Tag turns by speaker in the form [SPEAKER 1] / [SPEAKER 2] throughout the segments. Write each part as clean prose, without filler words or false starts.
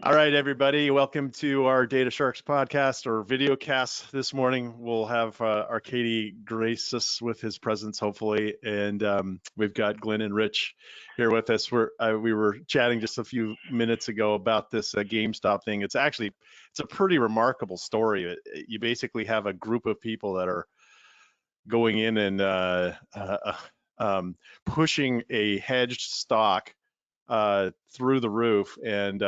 [SPEAKER 1] All right, everybody, welcome to our Data Sharks podcast or video cast this morning. We'll have Arkady grace us with his presence, hopefully, and we've got Glenn and Rich here with us. We were chatting just a few minutes ago about this GameStop thing. It's a pretty remarkable story. You basically have a group of people that are going in and pushing a hedged stock through the roof, and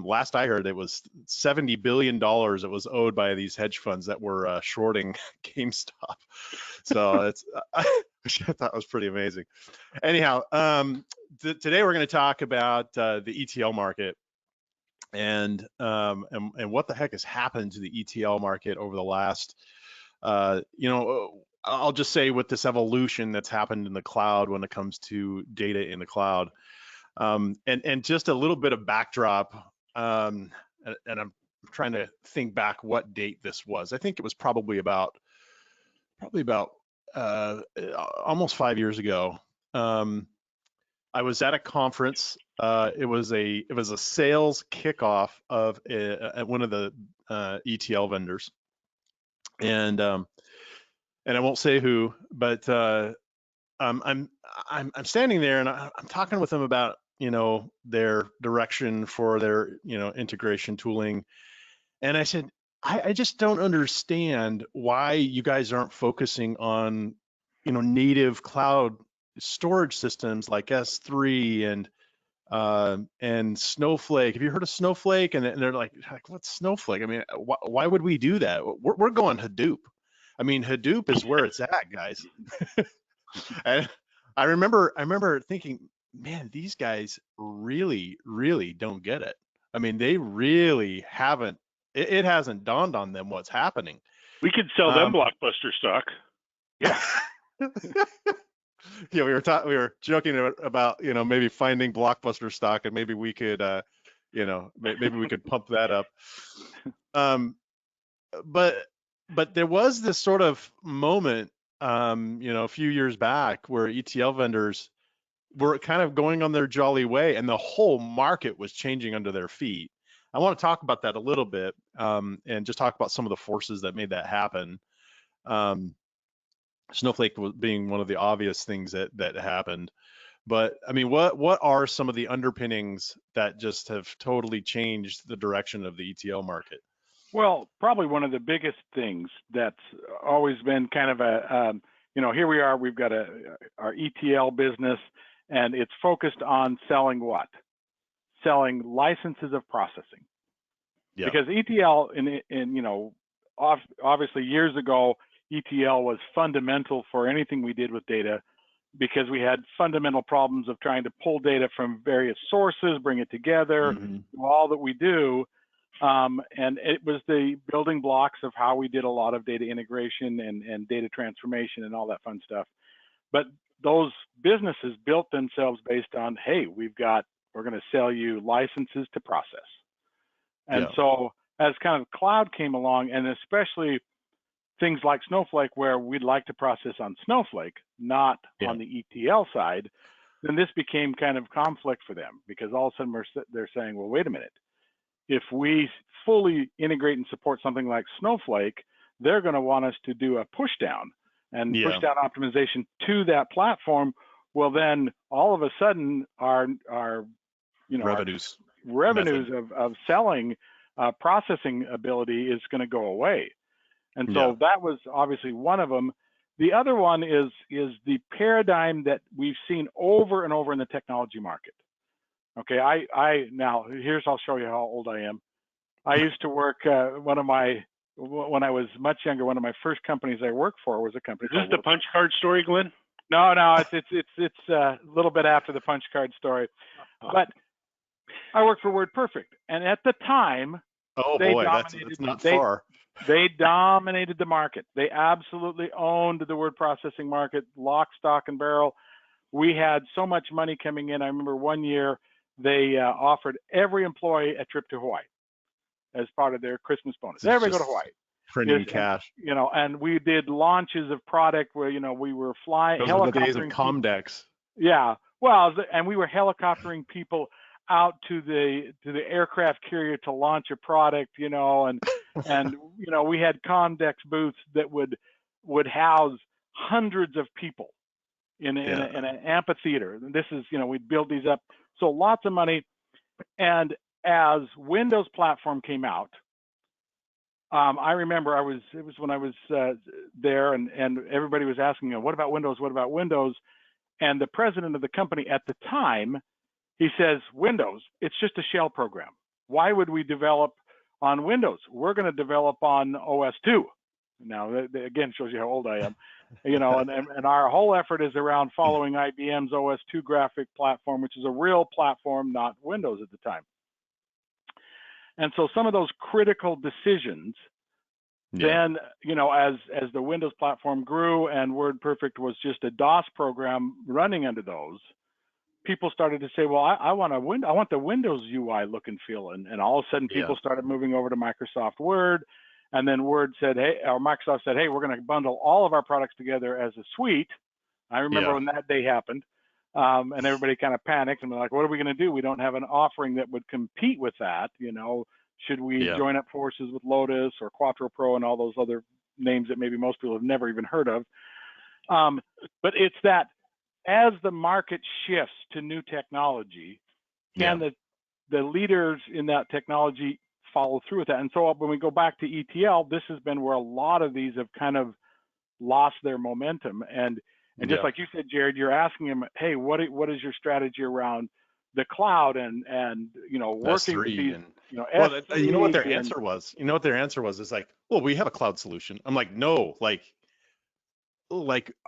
[SPEAKER 1] last I heard, it was $70 billion that was owed by these hedge funds that were shorting GameStop. So which I thought was pretty amazing. Anyhow, today we're going to talk about the ETL market and what the heck has happened to the ETL market over the last, I'll just say with this evolution that's happened in the cloud when it comes to data in the cloud. And just a little bit of backdrop, and I'm trying to think back what date this was. I think it was probably about almost 5 years ago. I was at a conference. It was a sales kickoff of at one of the ETL vendors, and I won't say who, but I'm standing there and I'm talking with them about their direction for their integration tooling, and I said, I just don't understand why you guys aren't focusing on native cloud storage systems like S3 and Snowflake. Have you heard of Snowflake? And they're like what's Snowflake? I mean, why would we do that? We're going Hadoop. I mean, Hadoop is where it's at, guys. And I remember thinking, man, these guys really, really don't get it. I mean, they really haven't. It hasn't dawned on them what's happening.
[SPEAKER 2] We could sell them blockbuster stock.
[SPEAKER 1] Yeah. Yeah, we were joking about maybe finding blockbuster stock, and maybe we could maybe we could pump that up. But there was this sort of moment a few years back where ETL vendors were kind of going on their jolly way, and the whole market was changing under their feet. I want to talk about that a little bit, and just talk about some of the forces that made that happen. Snowflake being one of the obvious things that happened. But I mean, what are some of the underpinnings that just have totally changed the direction of the ETL market?
[SPEAKER 2] Well, probably one of the biggest things that's always been kind of here we are, we've got our ETL business, and it's focused on selling what? Selling licenses of processing. Yeah. Because ETL, obviously years ago, ETL was fundamental for anything we did with data, because we had fundamental problems of trying to pull data from various sources, bring it together, do all that we do. And it was the building blocks of how we did a lot of data integration and data transformation and all that fun stuff. But those businesses built themselves based on, hey, we're going to sell you licenses to process. And so as kind of cloud came along, and especially things like Snowflake, where we'd like to process on Snowflake, not on the ETL side, then this became kind of conflict for them, because all of a sudden they're saying, well, wait a minute. If we fully integrate and support something like Snowflake, they're going to want us to do a push down and push down optimization to that platform. Well, then all of a sudden our
[SPEAKER 1] revenues
[SPEAKER 2] of selling processing ability is going to go away. And so that was obviously one of them. The other one is the paradigm that we've seen over and over in the technology market. Okay, now I'll show you how old I am. I used to work when I was much younger, one of my first companies I worked for was a company.
[SPEAKER 3] Is this the punch card story, Glenn?
[SPEAKER 2] No, it's a little bit after the punch card story. But I worked for WordPerfect, and at the time,
[SPEAKER 1] that's not far.
[SPEAKER 2] They dominated the market. They absolutely owned the word processing market, lock, stock, and barrel. We had so much money coming in. I remember one year they offered every employee a trip to Hawaii as part of their Christmas bonus. Everybody go to Hawaii.
[SPEAKER 1] Printing cash.
[SPEAKER 2] And we did launches of product where, we were flying.
[SPEAKER 1] Those were the days of Comdex.
[SPEAKER 2] Yeah. Well, and we were helicoptering people out to the aircraft carrier to launch a product, you know, and you know, we had Condex booths that would house hundreds of people in an amphitheater. And this is, you know, we'd build these up, so lots of money. And as Windows platform came out, I remember it was when I was there, and everybody was asking, you know, what about Windows? What about Windows? And the president of the company at the time, he says, Windows, it's just a shell program. Why would we develop on Windows? We're going to develop on OS 2. Now, that again shows you how old I am. You know, and our whole effort is around following IBM's OS 2 graphic platform, which is a real platform, not Windows at the time. And so some of those critical decisions, then, you know, as the Windows platform grew and WordPerfect was just a DOS program running under those, people started to say, well, I want the Windows UI look and feel. And all of a sudden people started moving over to Microsoft Word. And then Word said, hey, or Microsoft said, hey, we're going to bundle all of our products together as a suite. I remember when that day happened. And everybody kind of panicked and they're like, what are we going to do? We don't have an offering that would compete with that. You know, should we join up forces with Lotus or Quattro Pro and all those other names that maybe most people have never even heard of? But it's that as the market shifts to new technology, can the leaders in that technology follow through with that? And so when we go back to ETL, this has been where a lot of these have kind of lost their momentum. And just like you said, Jared, you're asking them, hey, what is your strategy around the cloud and you know, working with these, you know,
[SPEAKER 1] well, you know what their answer was? You know what their answer was? It's like, well, we have a cloud solution. I'm like, no, like,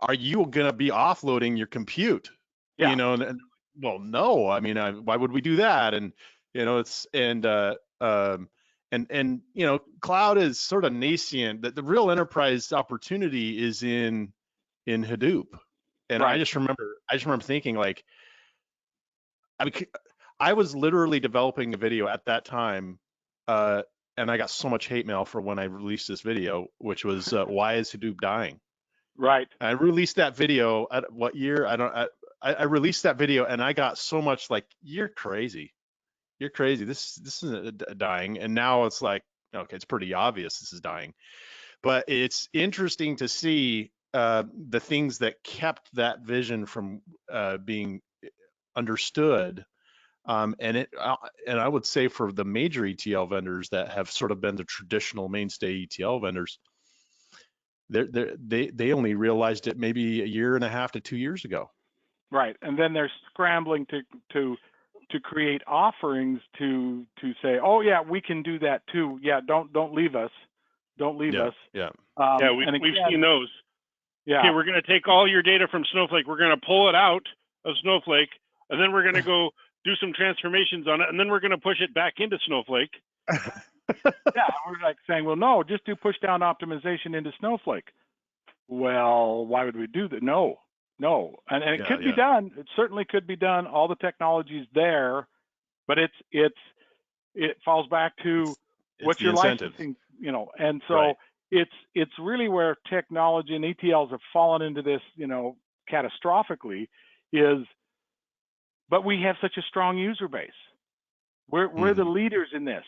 [SPEAKER 1] are you going to be offloading your compute? You know, and well, no, I mean, why would we do that? And, you know, and you know, cloud is sort of nascent. The real enterprise opportunity is in Hadoop. And I just remember thinking, like, I was literally developing a video at that time, and I got so much hate mail for when I released this video, which was why is Hadoop dying?
[SPEAKER 2] Right.
[SPEAKER 1] I released that video at what year? I released that video and I got so much like, you're crazy. You're crazy. This isn't dying. And now it's like, okay, it's pretty obvious this is dying. But it's interesting to see the things that kept that vision from being understood. And I would say for the major ETL vendors that have sort of been the traditional mainstay ETL vendors, they only realized it maybe a year and a half to 2 years ago.
[SPEAKER 2] Right, and then they're scrambling to create offerings to say, oh yeah, we can do that too. Yeah, don't leave us, don't leave us.
[SPEAKER 3] Yeah, we've seen those.
[SPEAKER 2] Yeah.
[SPEAKER 3] Okay, we're going to take all your data from Snowflake. We're going to pull it out of Snowflake, and then we're going to go do some transformations on it, and then we're going to push it back into Snowflake.
[SPEAKER 2] Yeah, we're like saying, well, no, just do push down optimization into Snowflake. Well, why would we do that? No. And it could be done. It certainly could be done. All the technology's there, but it falls back to what's your licensing, you know. And so it's really where technology and ETLs have fallen into this, you know, catastrophically but we have such a strong user base. We're the leaders in this.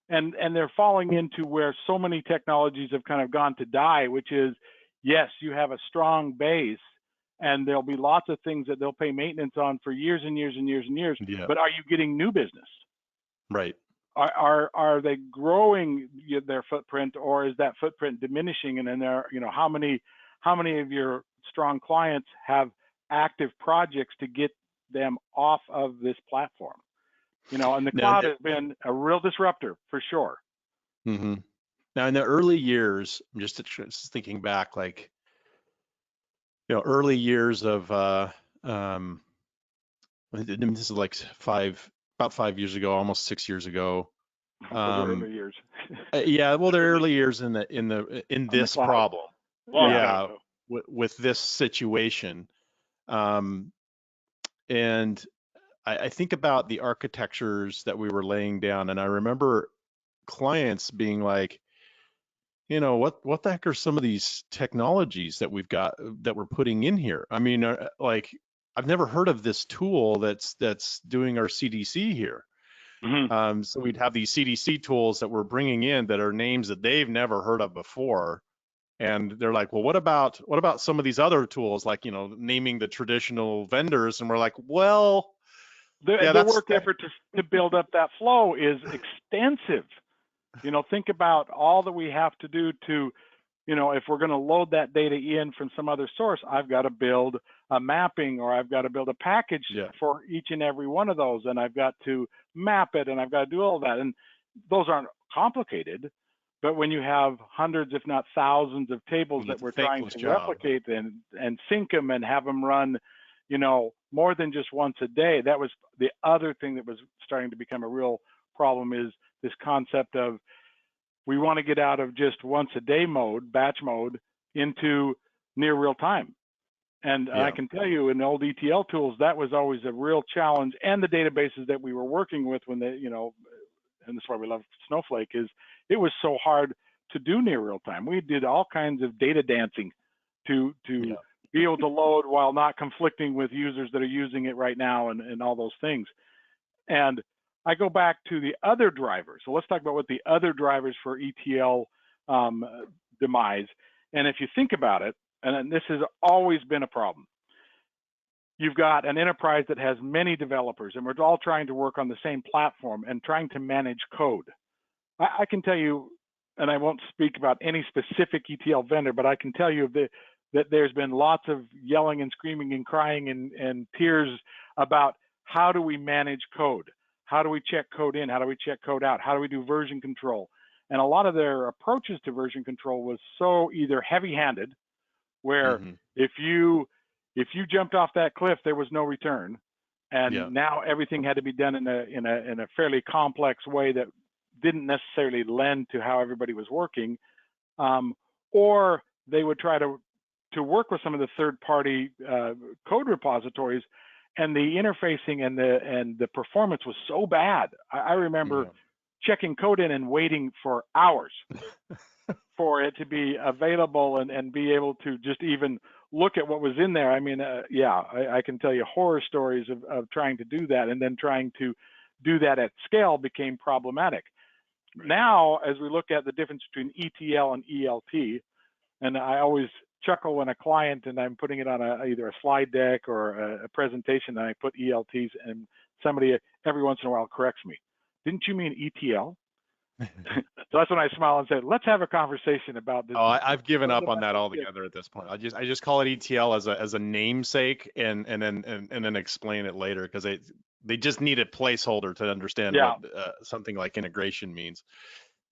[SPEAKER 2] And they're falling into where so many technologies have kind of gone to die, which is, yes, you have a strong base and there'll be lots of things that they'll pay maintenance on for years and years and years and years. Yeah. But are you getting new business?
[SPEAKER 1] Right.
[SPEAKER 2] Are they growing their footprint, or is that footprint diminishing? And then you know, how many of your strong clients have active projects to get them off of this platform? You know, and the cloud has been a real disruptor for sure.
[SPEAKER 1] Mm-hmm. Now, in the early years, I'm just thinking back, like, you know, early years of, this is like about 5 years ago, almost 6 years ago.
[SPEAKER 2] Early years.
[SPEAKER 1] Yeah, well, they're early years in this problem.
[SPEAKER 3] Well,
[SPEAKER 1] yeah, with this situation, and I think about the architectures that we were laying down, and I remember clients being like, you know, what the heck are some of these technologies that we've got that we're putting in here? I mean, like, I've never heard of this tool that's doing our CDC here. So we'd have these CDC tools that we're bringing in that are names that they've never heard of before. And they're like, well, what about some of these other tools, like, naming the traditional vendors? And we're like, well,
[SPEAKER 2] the work effort to build up that flow is extensive. Think about all that we have to do to, if we're going to load that data in from some other source, I've got to build a mapping, or I've got to build a package for each and every one of those, and I've got to map it, and I've got to do all that. And those aren't complicated, but when you have hundreds, if not thousands, of tables that we're trying to replicate and sync them and have them run, more than just once a day, that was the other thing that was starting to become a real problem, is this concept of, we want to get out of just once a day mode, batch mode, into near real time. And I can tell you, in old ETL tools, that was always a real challenge. And the databases that we were working with when they, and that's why we love Snowflake, is it was so hard to do near real time. We did all kinds of data dancing to be able to load while not conflicting with users that are using it right now, and all those things. And I go back to the other drivers. So let's talk about what the other drivers for ETL demise. And if you think about it, and this has always been a problem, you've got an enterprise that has many developers, and we're all trying to work on the same platform and trying to manage code. I can tell you, and I won't speak about any specific ETL vendor, but I can tell you that there's been lots of yelling and screaming and crying and tears about, how do we manage code? How do we check code in? How do we check code out? How do we do version control? And a lot of their approaches to version control was so either heavy-handed, where if you jumped off that cliff, there was no return, and now everything had to be done in a fairly complex way that didn't necessarily lend to how everybody was working, or they would try to work with some of the third-party code repositories, and the interfacing and the performance was so bad. I remember checking code in and waiting for hours for it to be available and be able to just even look at what was in there. I mean, I can tell you horror stories of trying to do that, and then trying to do that at scale became problematic. Now, as we look at the difference between ETL and ELT, and I always chuckle when a client, and I'm putting it on either a slide deck or a presentation, and I put ELTs, and somebody every once in a while corrects me. Didn't you mean ETL? So that's when I smile and say, let's have a conversation about this.
[SPEAKER 1] Oh, I've given up on that altogether at this point. I just call it ETL as a namesake, and then explain it later, because they just need a placeholder to understand what something like integration means.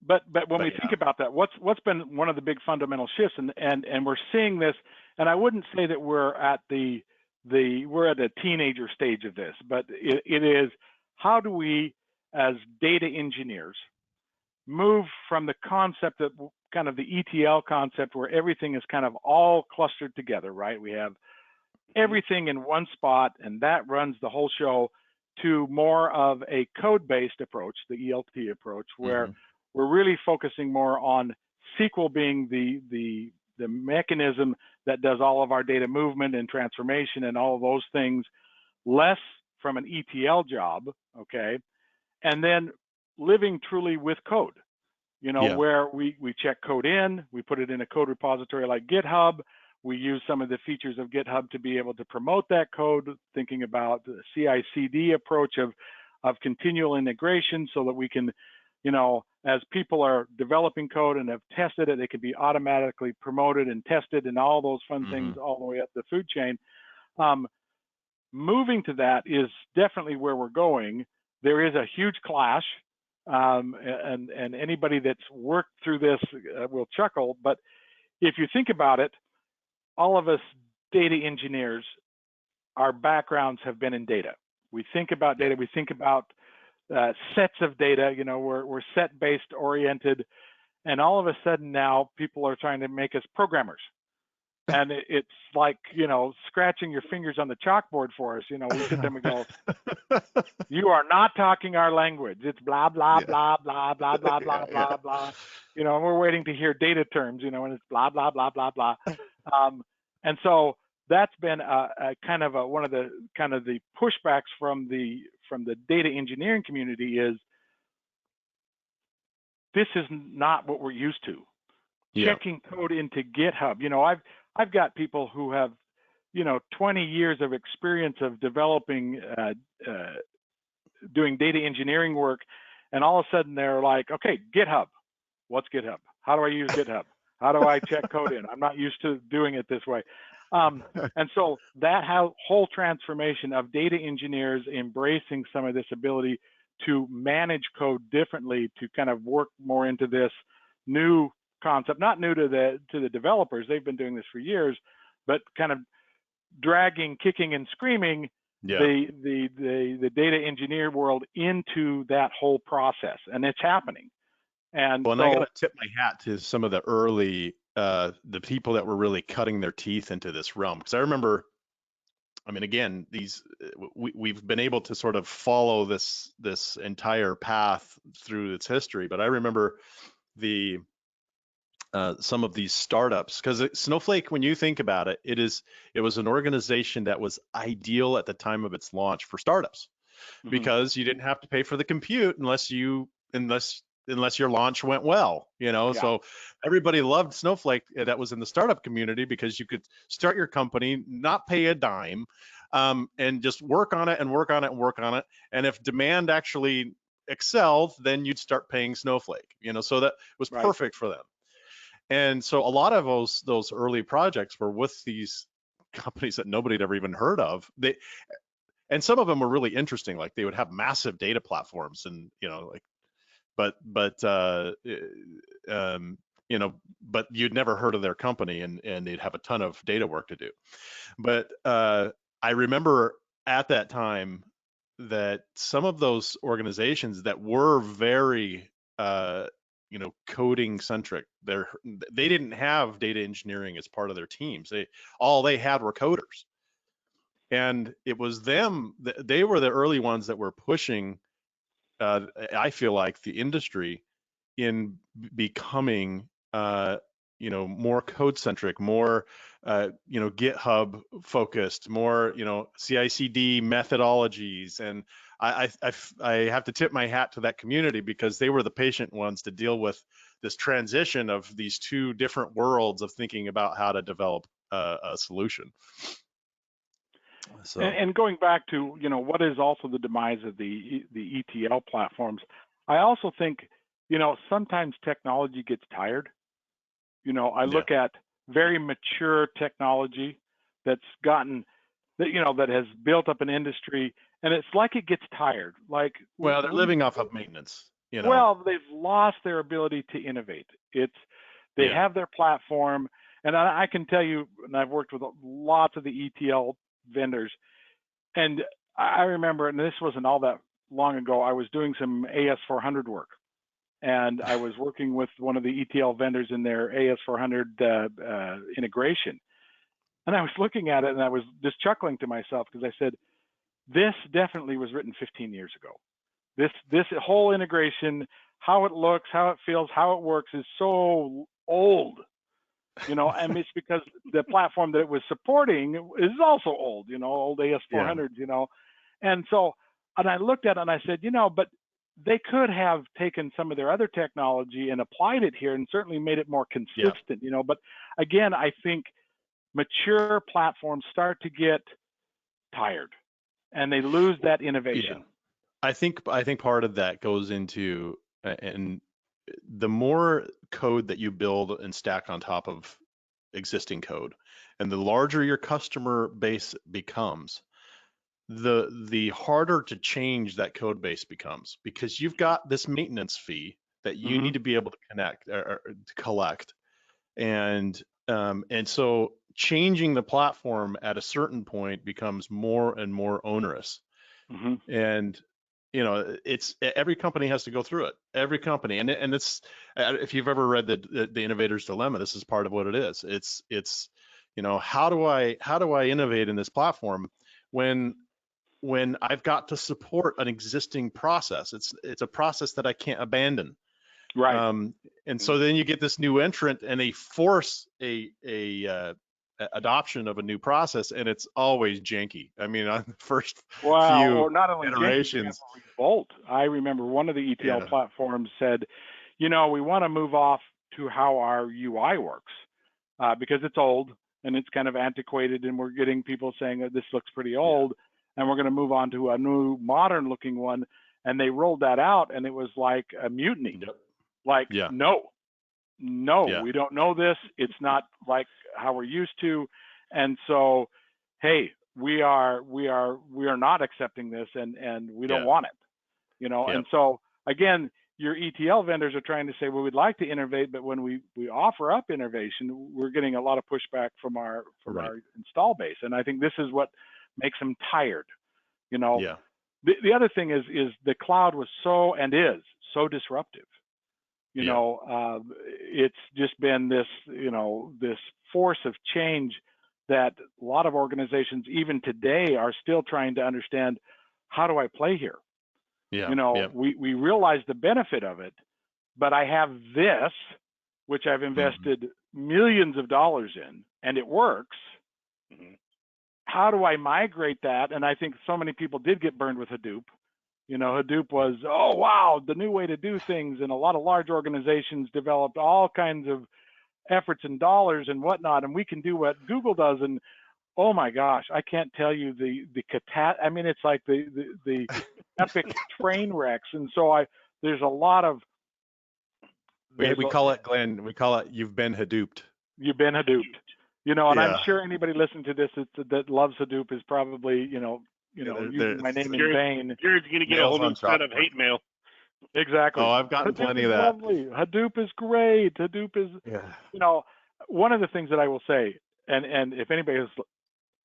[SPEAKER 2] But when we think about that, what's been one of the big fundamental shifts, and we're seeing this, and I wouldn't say that we're at we're at a teenager stage of this, but it is, how do we, as data engineers, move from the concept of kind of the ETL concept, where everything is kind of all clustered together, right? We have everything in one spot, and that runs the whole show, to more of a code-based approach, the ELT approach, where we're really focusing more on SQL being the mechanism that does all of our data movement and transformation and all of those things, less from an ETL job, okay? And then living truly with code, where we check code in, we put it in a code repository like GitHub, we use some of the features of GitHub to be able to promote that code, thinking about the CI/CD approach of continual integration, so that we can, as people are developing code and have tested it, it can be automatically promoted and tested, and all those fun things all the way up the food chain. Moving to that is definitely where we're going. There is a huge clash, and anybody that's worked through this will chuckle, but if you think about it, all of us data engineers, our backgrounds have been in data. We think about data, we think about sets of data, we're set-based oriented, and all of a sudden now people are trying to make us programmers. And it's like, scratching your fingers on the chalkboard for us. We sit there and we go, you are not talking our language. It's blah, blah, blah, blah, blah, blah, blah, blah, blah. And we're waiting to hear data terms, and it's blah, blah, blah, blah, blah. And so that's been a kind of one of the pushbacks from from the data engineering community is, this is not what we're used to.
[SPEAKER 1] Yeah.
[SPEAKER 2] Checking code into GitHub. You know, I've got people who have, you know, 20 years of experience of developing, doing data engineering work, and all of a sudden they're like, okay, GitHub. What's GitHub? How do I use GitHub? How do I check code in? I'm not used to doing it this way. And so that whole transformation of data engineers embracing some of this ability to manage code differently, to kind of work more into this new concept, not new to the developers, they've been doing this for years, but kind of dragging, kicking and screaming the data engineer world into that whole process, and it's happening. And
[SPEAKER 1] well, and I got to tip my hat to some of the early the people that were really cutting their teeth into this realm, because I remember, I mean, again, we've been able to sort of follow this entire path through its history, but I remember some of these startups, because Snowflake, when you think about it, it was an organization that was ideal at the time of its launch for startups, because you didn't have to pay for the compute unless your launch went well, you know. So everybody loved Snowflake that was in the startup community, because you could start your company, not pay a dime, and just work on it and work on it and work on it. And if demand actually excelled, then you'd start paying Snowflake, you know. So that was perfect for them. And so a lot of those early projects were with these companies that nobody had ever even heard of. And some of them were really interesting, like they would have massive data platforms, and you know, like, you know, but you'd never heard of their company, and they'd have a ton of data work to do. But I remember at that time that some of those organizations that were very you know, coding centric, they didn't have data engineering as part of their teams. All they had were coders, and it was them. They were the early ones that were pushing. I feel like the industry in becoming, you know, more code centric, more, you know, GitHub focused, more, you know, CI/CD methodologies. And I have to tip my hat to that community, because they were the patient ones to deal with this transition of these two different worlds of thinking about how to develop a solution. So,
[SPEAKER 2] and going back to, you know, what is also the demise of the ETL platforms, I also think, you know, sometimes technology gets tired. You know, I look at very mature technology that's gotten, that, you know, that has built up an industry, and it's like it gets tired. Like,
[SPEAKER 1] well, they're living off of maintenance, you know.
[SPEAKER 2] Well, they've lost their ability to innovate. They have their platform, and I can tell you, and I've worked with lots of the ETL vendors, and I remember, and this wasn't all that long ago, I was doing some AS400 work, and I was working with one of the ETL vendors in their AS400 integration, and I was looking at it, and I was just chuckling to myself, because I said, this definitely was written 15 years ago. This whole integration, how it looks, how it feels, how it works, is so old, you know. And it's because the platform that it was supporting is also old, you know, old AS400s, you know. And so, and I looked at it and I said, you know, but they could have taken some of their other technology and applied it here, and certainly made it more consistent, you know. But again, I think mature platforms start to get tired, and they lose that innovation.
[SPEAKER 1] I think part of that goes into, and the more code that you build and stack on top of existing code, and the larger your customer base becomes, the harder to change that code base becomes, because you've got this maintenance fee that you need to be able to connect or to collect, and so changing the platform at a certain point becomes more and more onerous. And you know, it's every company has to go through it. Every company, and it's, if you've ever read the Innovator's Dilemma, this is part of what it is. It's you know, how do I innovate in this platform when I've got to support an existing process? It's a process that I can't abandon.
[SPEAKER 2] Right.
[SPEAKER 1] And so then you get this new entrant, and they force a adoption of a new process, and it's always janky. I mean, on the first
[SPEAKER 2] Wow,
[SPEAKER 1] few
[SPEAKER 2] or not only
[SPEAKER 1] iterations.
[SPEAKER 2] Revolt. I remember one of the ETL platforms said, we want to move off to how our UI works because it's old and it's kind of antiquated, and we're getting people saying that this looks pretty old, and we're going to move on to a new modern looking one. And they rolled that out, and it was like a mutiny. Like, no, we don't know this. It's not like how we're used to. And so, hey, we are not accepting this, and we don't want it, And so again, your ETL vendors are trying to say, well, we'd like to innovate, but when we offer up innovation, we're getting a lot of pushback from our install base. And I think this is what makes them tired, The other thing is the cloud was so, and is so disruptive. It's just been this, this force of change that a lot of organizations, even today, are still trying to understand, how do I play here? We realize the benefit of it, but I have this, which I've invested millions of dollars in, and it works. How do I migrate that? And I think so many people did get burned with Hadoop. Hadoop was, oh, wow, the new way to do things. And a lot of large organizations developed all kinds of efforts and dollars and whatnot. And we can do what Google does. And oh my gosh, I can't tell you I mean, it's like the epic train wrecks. And so there's a lot of.
[SPEAKER 1] We call it, Glenn, you've been Hadooped.
[SPEAKER 2] You've been Hadooped. And I'm sure anybody listening to this that loves Hadoop is probably, using my name in vain.
[SPEAKER 3] Jared's going to get a whole new set of hate mail.
[SPEAKER 2] Exactly.
[SPEAKER 1] Oh, I've gotten plenty of that.
[SPEAKER 2] Lovely. Hadoop is great. Hadoop is, one of the things that I will say, and if anybody is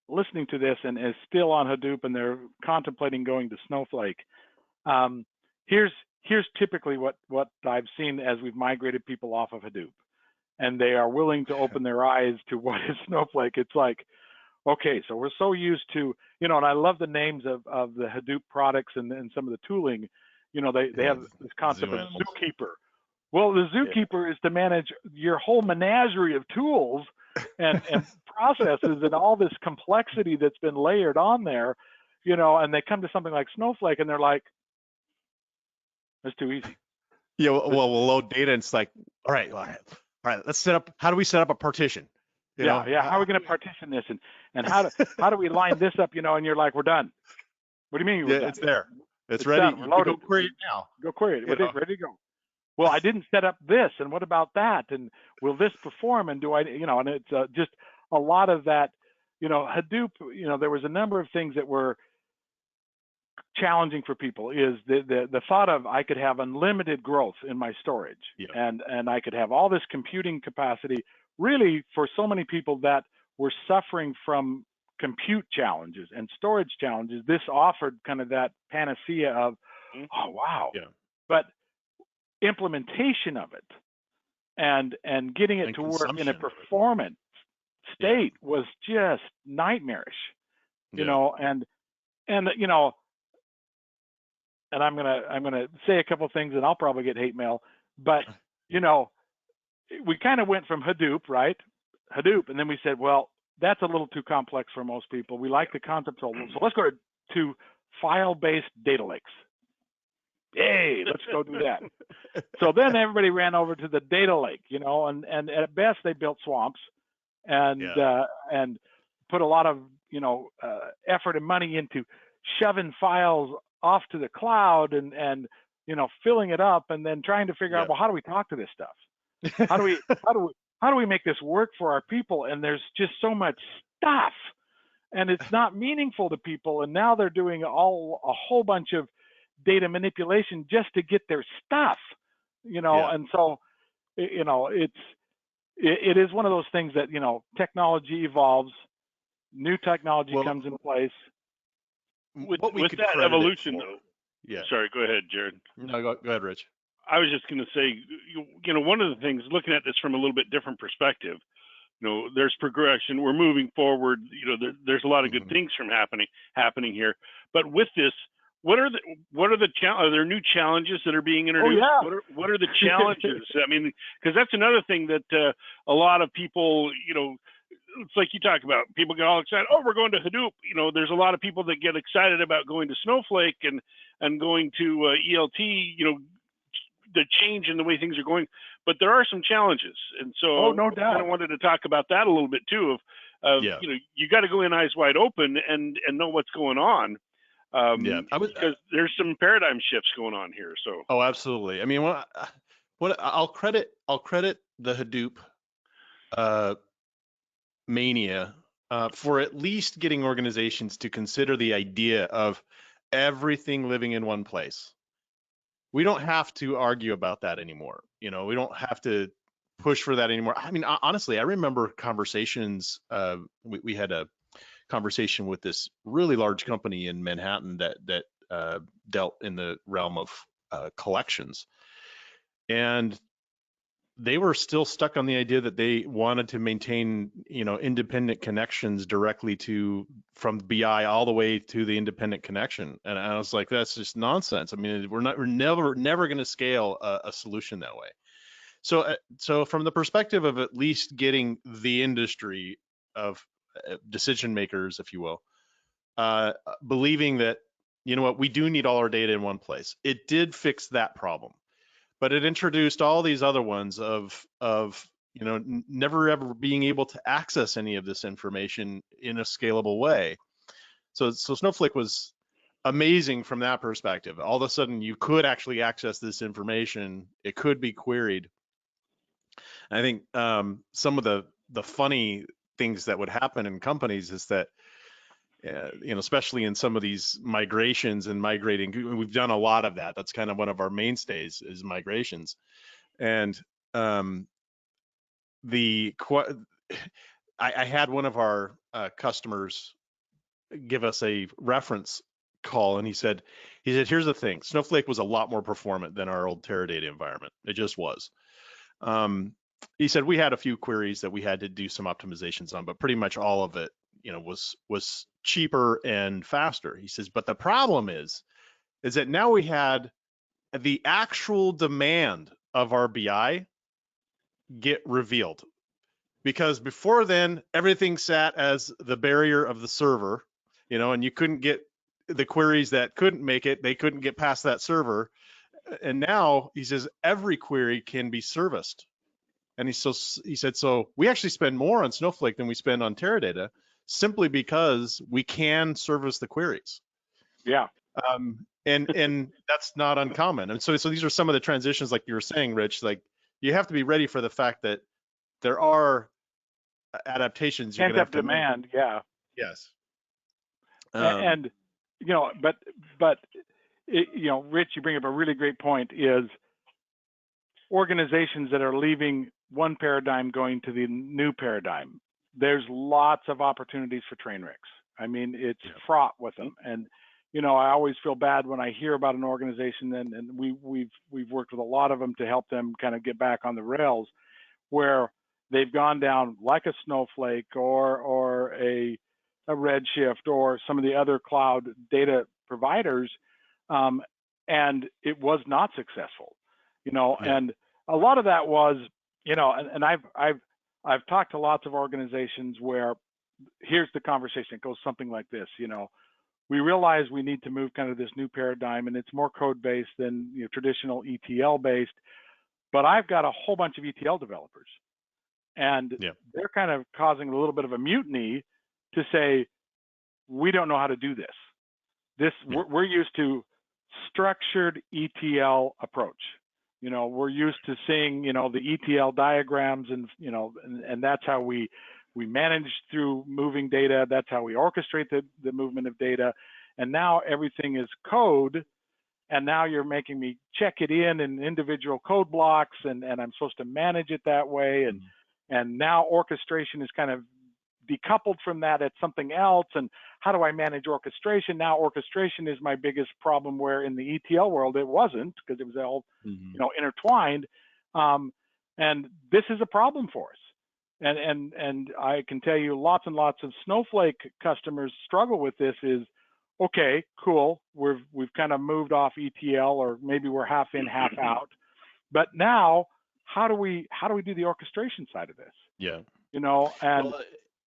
[SPEAKER 2] listening to this and is still on Hadoop and they're contemplating going to Snowflake, here's typically what I've seen as we've migrated people off of Hadoop. And they are willing to open their eyes to what is Snowflake. It's like, okay, so we're so used to, and I love the names of the Hadoop products and some of the tooling. They have this concept of Zookeeper. Well, the Zookeeper is to manage your whole menagerie of tools and processes and all this complexity that's been layered on there, and they come to something like Snowflake and they're like, that's too easy.
[SPEAKER 1] Yeah, well, we'll load data and it's like, all right, let's set up, how do we set up a partition?
[SPEAKER 2] How are we going to partition this? And how do we line this up, and you're like, we're done. What do you mean we're done?
[SPEAKER 1] It's there. It's ready. Go query it now.
[SPEAKER 2] Go query it. We're ready to go. Well, I didn't set up this, and what about that? And will this perform? And do I, and it's just a lot of that, Hadoop, there was a number of things that were challenging for people. Is the thought of, I could have unlimited growth in my storage, and I could have all this computing capacity. Really, for so many people that were suffering from compute challenges and storage challenges, this offered kind of that panacea of, oh wow. But implementation of it and getting it to work in a performant state was just nightmarish. And I'm gonna say a couple of things, and I'll probably get hate mail, but we kind of went from Hadoop, and then we said, well, that's a little too complex for most people. We like the concept of, so let's go to file-based data lakes. Yay, let's go do that. So then everybody ran over to the data lake, and at best they built swamps and put a lot of effort and money into shoving files off to the cloud and filling it up, and then trying to figure out, well, how do we talk to this stuff? How do we make this work for our people? And there's just so much stuff, and it's not meaningful to people. And now they're doing a whole bunch of data manipulation just to get their stuff, And so, it is one of those things that technology evolves, new technology comes in place.
[SPEAKER 3] With that evolution, though. Sorry, go ahead, Jared.
[SPEAKER 1] No, go ahead, Rich.
[SPEAKER 3] I was just going to say, one of the things, looking at this from a little bit different perspective, there's progression. We're moving forward. There's a lot of good things from happening here. But with this, what are there new challenges that are being introduced?
[SPEAKER 2] Oh, yeah.
[SPEAKER 3] What are the challenges? I mean, because that's another thing that a lot of people, it's like you talk about, people get all excited. Oh, we're going to Hadoop. You know, there's a lot of people that get excited about going to Snowflake and going to ELT. You know, the change in the way things are going, but there are some challenges, and so
[SPEAKER 2] no
[SPEAKER 3] I
[SPEAKER 2] doubt.
[SPEAKER 3] kind of wanted to talk about that a little bit too. You know, you got to go in eyes wide open and know what's going on. Because there's some paradigm shifts going on here. So.
[SPEAKER 1] Oh, absolutely. I mean, what I'll credit the Hadoop mania for at least getting organizations to consider the idea of everything living in one place. We don't have to argue about that anymore. You know, we don't have to push for that anymore. I mean, honestly, I remember conversations. We had a conversation with this really large company in Manhattan that dealt in the realm of collections, and they were still stuck on the idea that they wanted to maintain, you know, independent connections directly from BI all the way to the independent connection. And I was like, that's just nonsense. I mean, we're never going to scale a solution that way. So from the perspective of at least getting the industry of decision makers, if you will, believing that, you know what, we do need all our data in one place. It did fix that problem. But it introduced all these other ones of you know, never ever being able to access any of this information in a scalable way. So Snowflake was amazing from that perspective. All of a sudden, you could actually access this information. It could be queried. And I think some of the funny things that would happen in companies is that, you know, especially in some of these migrations and migrating, we've done a lot of that. That's kind of one of our mainstays is migrations. And I had one of our customers give us a reference call, and he said, here's the thing. Snowflake was a lot more performant than our old Teradata environment. It just was. He said we had a few queries that we had to do some optimizations on, but pretty much all of it, you know, was cheaper and faster. He says, but the problem is that now we had the actual demand of our BI get revealed, because before then everything sat as the barrier of the server, you know, and you couldn't get the queries that couldn't make it, they couldn't get past that server. And now he says every query can be serviced. And he said, so we actually spend more on Snowflake than we spend on Teradata, simply because we can service the queries.
[SPEAKER 2] Yeah.
[SPEAKER 1] And that's not uncommon. And so these are some of the transitions, like you were saying, Rich. Like, you have to be ready for the fact that there are adaptations you're going to have to
[SPEAKER 2] demand.
[SPEAKER 1] make.
[SPEAKER 2] Yeah.
[SPEAKER 1] Yes.
[SPEAKER 2] And you know, but you know, Rich, you bring up a really great point. Is organizations that are leaving one paradigm going to the new paradigm, there's lots of opportunities for train wrecks. I mean, it's fraught with them. And, you know, I always feel bad when I hear about an organization, and we've worked with a lot of them to help them kind of get back on the rails, where they've gone down like a Snowflake or a Redshift or some of the other cloud data providers, and it was not successful, you know. And a lot of that was, you know, and I've talked to lots of organizations where here's the conversation. It goes something like this, you know, we realize we need to move kind of this new paradigm, and it's more code-based than, you know, traditional ETL-based, but I've got a whole bunch of ETL developers, and they're kind of causing a little bit of a mutiny to say, we don't know how to do this. We're used to structured ETL approach. You know, we're used to seeing, you know, the ETL diagrams, and, you know, and that's how we manage through moving data. That's how we orchestrate the movement of data. And now everything is code. And now you're making me check it in individual code blocks, and I'm supposed to manage it that way. And now orchestration is kind of decoupled from that at something else. And how do I manage orchestration? Now orchestration is my biggest problem, where in the ETL world it wasn't, because it was all you know, intertwined. And this is a problem for us. And I can tell you lots and lots of Snowflake customers struggle with this. Is, okay, cool, we've kind of moved off ETL, or maybe we're half in, half out. But now how do we do the orchestration side of this?
[SPEAKER 1] Yeah.
[SPEAKER 2] You know, and
[SPEAKER 1] well,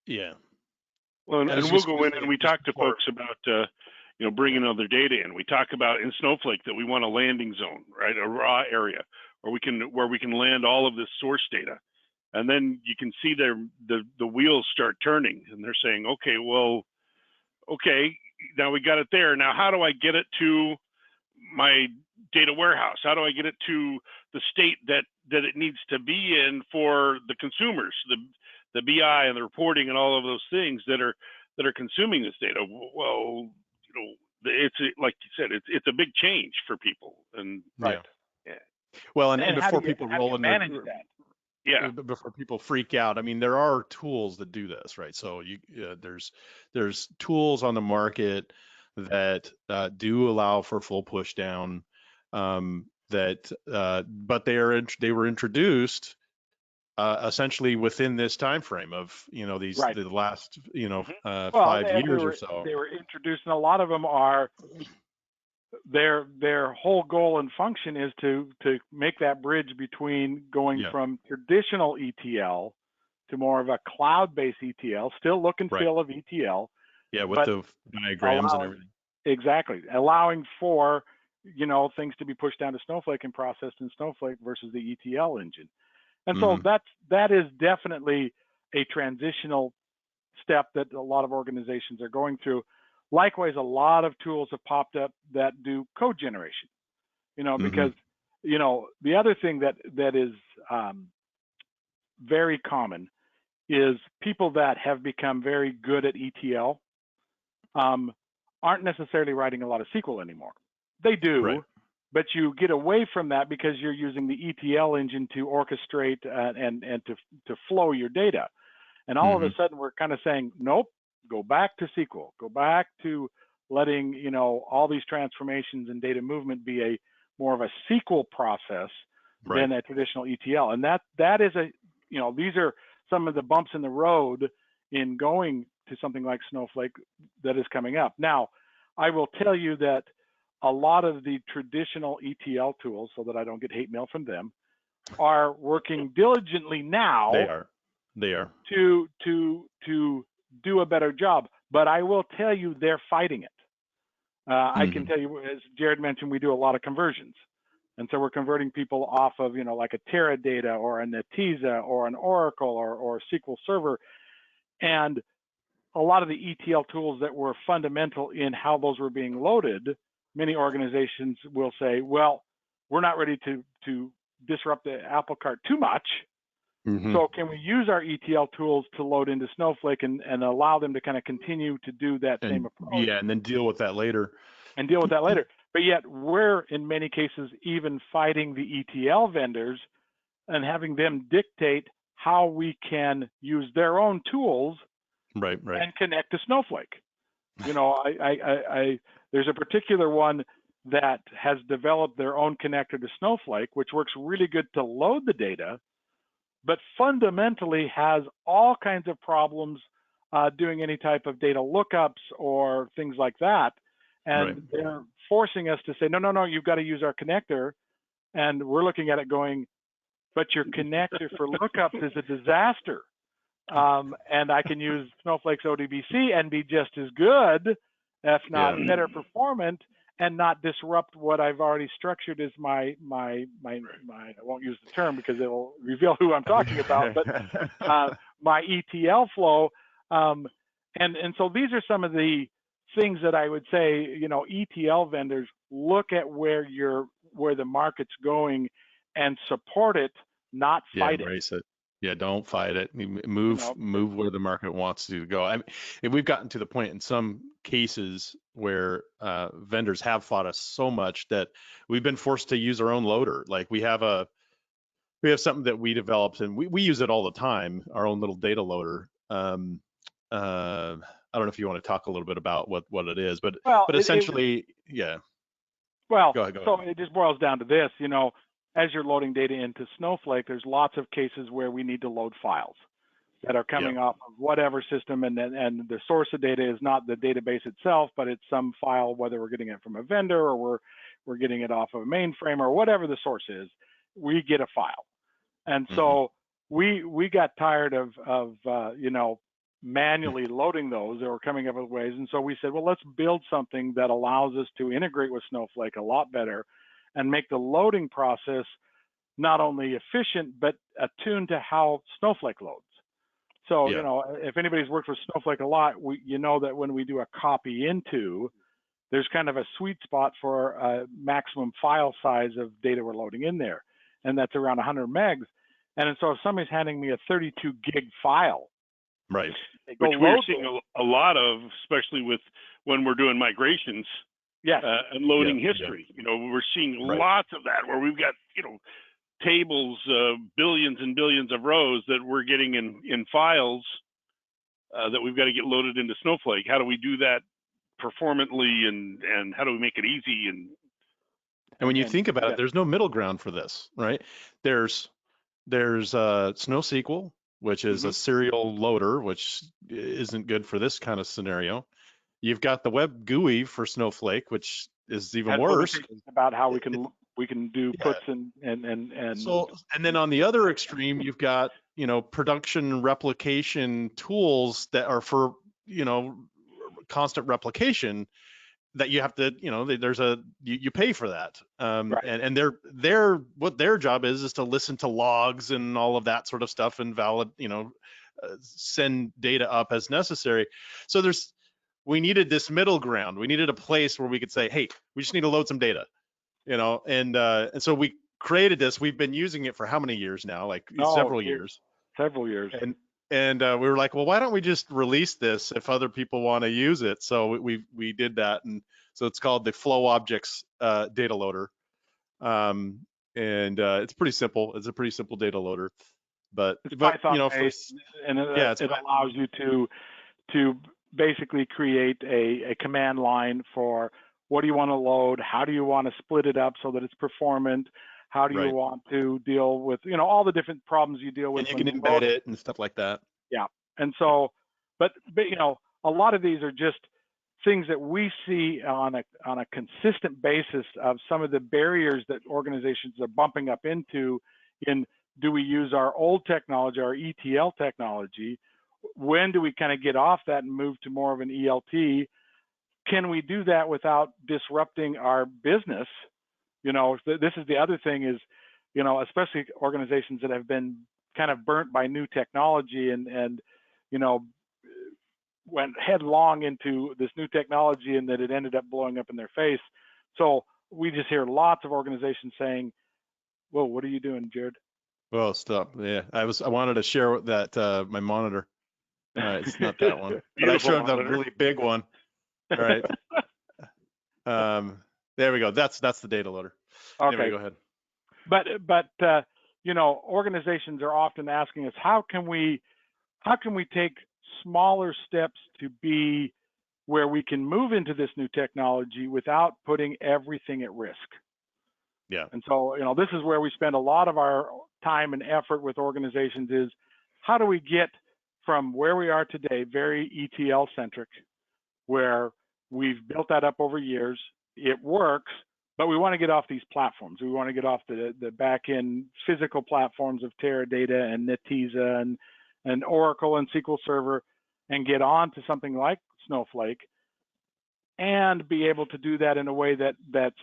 [SPEAKER 1] Yeah.
[SPEAKER 3] Well, and we'll go in and we talk to folks about, bringing other data in. We talk about in Snowflake that we want a landing zone, right? A raw area where we can land all of this source data. And then you can see the wheels start turning and they're saying, okay, now we got it there. Now, how do I get it to my data warehouse? How do I get it to the state that it needs to be in for the consumers, the BI and the reporting and all of those things that are consuming this data? Well, it's like you said, it's a big change for people. And
[SPEAKER 1] right. Yeah. Well, and before people roll into
[SPEAKER 2] manage that.
[SPEAKER 1] Yeah. Before people freak out, I mean, there are tools that do this, right? So there's tools on the market that do allow for full push down, but they were introduced essentially within this time frame of the last 5 years or so.
[SPEAKER 2] They were introduced, and a lot of them are their whole goal and function is to make that bridge between going from traditional ETL to more of a cloud-based ETL, still look and feel of ETL.
[SPEAKER 1] Yeah, with the diagrams and everything.
[SPEAKER 2] Exactly, allowing for things to be pushed down to Snowflake and processed in Snowflake versus the ETL engine. And so that is definitely a transitional step that a lot of organizations are going through. Likewise, a lot of tools have popped up that do code generation, because, the other thing that is very common is people that have become very good at ETL aren't necessarily writing a lot of SQL anymore. They do, but you get away from that because you're using the ETL engine to orchestrate and to flow your data. And all of a sudden, we're kind of saying, nope, go back to SQL, go back to letting, all these transformations and data movement be more of a SQL process than a traditional ETL. And that is these are some of the bumps in the road in going to something like Snowflake that is coming up. Now, I will tell you that a lot of the traditional ETL tools, so that I don't get hate mail from them, are working diligently now.
[SPEAKER 1] They are.
[SPEAKER 2] To do a better job, but I will tell you they're fighting it. I can tell you, as Jared mentioned, we do a lot of conversions, and so we're converting people off of like a Teradata or a Netezza or an Oracle or SQL Server, and a lot of the ETL tools that were fundamental in how those were being loaded. Many organizations will say, well, we're not ready to disrupt the apple cart too much. So can we use our ETL tools to load into Snowflake and allow them to kind of continue to do that same approach?
[SPEAKER 1] Yeah, and then deal with that later.
[SPEAKER 2] But yet we're, in many cases, even fighting the ETL vendors and having them dictate how we can use their own tools and connect to Snowflake. There's a particular one that has developed their own connector to Snowflake, which works really good to load the data, but fundamentally has all kinds of problems doing any type of data lookups or things like that. And they're forcing us to say, no, you've got to use our connector. And we're looking at it going, but your connector for lookups is a disaster. And I can use Snowflake's ODBC and be just as good, if not better performant, and not disrupt what I've already structured as my I won't use the term because it will reveal who I'm talking about, but my ETL flow. And so these are some of the things that I would say, ETL vendors look at where the market's going and support it, not fight it.
[SPEAKER 1] Embrace it. Yeah, don't fight it. Move where the market wants to go. I mean, we've gotten to the point in some cases where vendors have fought us so much that we've been forced to use our own loader. Like we have something that we developed, and we use it all the time, our own little data loader. I don't know if you want to talk a little bit about what it is, but essentially, yeah.
[SPEAKER 2] Well,
[SPEAKER 1] go ahead.
[SPEAKER 2] So it just boils down to this, as you're loading data into Snowflake, there's lots of cases where we need to load files that are coming off of whatever system, and the source of data is not the database itself, but it's some file, whether we're getting it from a vendor or we're getting it off of a mainframe or whatever the source is, we get a file. And so we got tired of manually loading those or coming up with ways. And so we said, well, let's build something that allows us to integrate with Snowflake a lot better and make the loading process not only efficient, but attuned to how Snowflake loads. So,
[SPEAKER 1] Yeah.
[SPEAKER 2] you know, if anybody's worked with Snowflake a lot, you know that when we do a copy into, there's kind of a sweet spot for a maximum file size of data we're loading in there. And that's around 100 megs. And so if somebody's handing me a 32 gig file,
[SPEAKER 1] right,
[SPEAKER 3] which we're seeing a lot of, especially with when we're doing migrations,
[SPEAKER 2] yes,
[SPEAKER 3] and loading history. You know, we're seeing lots of that where we've got, you know, tables, billions and billions of rows that we're getting in files that we've got to get loaded into Snowflake. How do we do that performantly, and how do we make it easy? And
[SPEAKER 1] when you think about it, there's no middle ground for this, right? There's SnowSQL, which is a serial loader, which isn't good for this kind of scenario. You've got the web GUI for Snowflake, which is even worse.
[SPEAKER 2] About how we can do puts and
[SPEAKER 1] so, and then on the other extreme, you've got, you know, production replication tools that are for, you know, constant replication that you have to, you know, you pay for that. And what their job is to listen to logs and all of that sort of stuff and send data up as necessary. So we needed this middle ground. We needed a place where we could say, hey, we just need to load some data, you know, and so we created this. We've been using it for how many years now? Like several years. And we were like, well, why don't we just release this if other people want to use it? So we did that, and so it's called the Flow Objects data loader, and it's pretty simple. It's a pretty simple data loader, but
[SPEAKER 2] Python,
[SPEAKER 1] you know,
[SPEAKER 2] it allows you to basically create a command line for what do you want to load, how do you want to split it up so that it's performant. How do you want to deal with, you know, all the different problems you deal with?
[SPEAKER 1] And you can embed it and stuff like that.
[SPEAKER 2] Yeah. And so, but you know, a lot of these are just things that we see on a consistent basis of some of the barriers that organizations are bumping up into do we use our old technology, our ETL technology? When do we kind of get off that and move to more of an ELT? Can we do that without disrupting our business? You know, this is the other thing is, you know, especially organizations that have been kind of burnt by new technology and you know, went headlong into this new technology and that it ended up blowing up in their face. So we just hear lots of organizations saying, whoa, what are you doing, Jared?
[SPEAKER 1] Well, stop. Yeah, I wanted to share that my monitor. It's not that one, but I showed the really big one. All right. There we go. That's the data loader.
[SPEAKER 2] Okay.
[SPEAKER 1] Anyway, go ahead.
[SPEAKER 2] But you know, organizations are often asking us, how can we take smaller steps to be where we can move into this new technology without putting everything at risk?
[SPEAKER 1] Yeah.
[SPEAKER 2] And so, you know, this is where we spend a lot of our time and effort with organizations is how do we get from where we are today, very ETL centric, where we've built that up over years, it works, but we want to get off these platforms. We want to get off the back end physical platforms of Teradata and Netezza and Oracle and SQL Server and get on to something like Snowflake and be able to do that in a way that